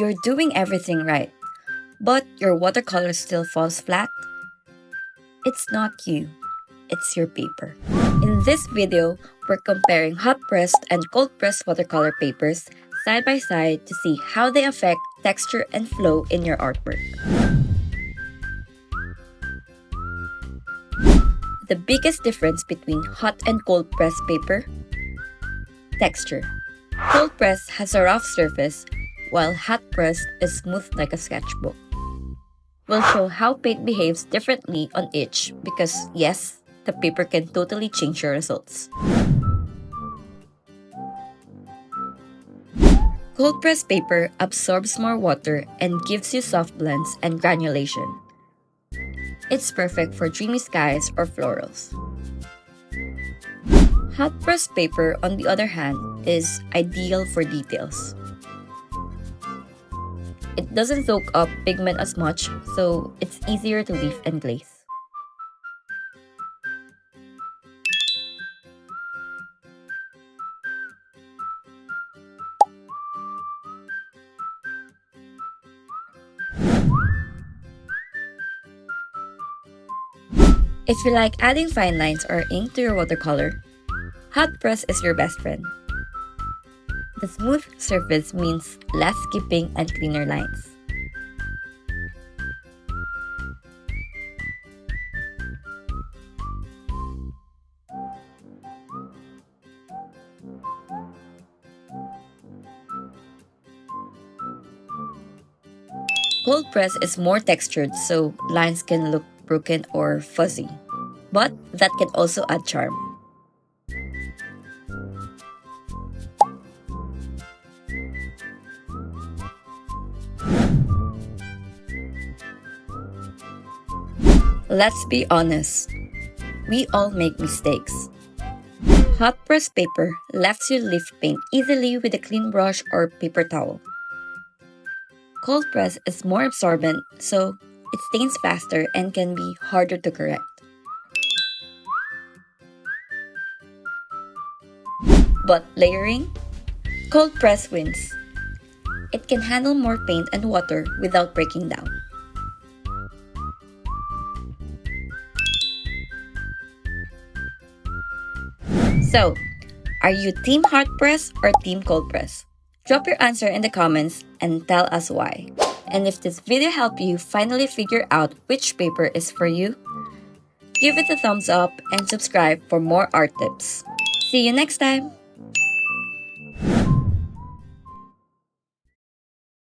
you're doing everything right, but your watercolor still falls flat? It's not you, it's your paper. In this video, we're comparing hot-pressed and cold-pressed watercolor papers side by side to see how they affect texture and flow in your artwork. The biggest difference between hot and cold pressed paper? Texture. Cold press has a rough surface, while hot pressed is smooth like a sketchbook. We'll show how paint behaves differently on each because, yes, the paper can totally change your results. Cold pressed paper absorbs more water and gives you soft blends and granulation. It's perfect for dreamy skies or florals. Hot pressed paper, on the other hand, is ideal for details. It doesn't soak up pigment as much, so it's easier to leave and glaze. If you like adding fine lines or ink to your watercolor, hot press is your best friend. The smooth surface means less skipping and cleaner lines. Cold press is more textured, so lines can look broken or fuzzy, but that can also add charm. Let's be honest, we all make mistakes. Hot press paper lets you lift paint easily with a clean brush or paper towel. Cold press is more absorbent, so it stains faster and can be harder to correct. But layering? Cold press wins. It can handle more paint and water without breaking down. So, are you team hot press or team cold press? Drop your answer in the comments and tell us why. And if this video helped you finally figure out which paper is for you, give it a thumbs up and subscribe for more art tips. See you next time!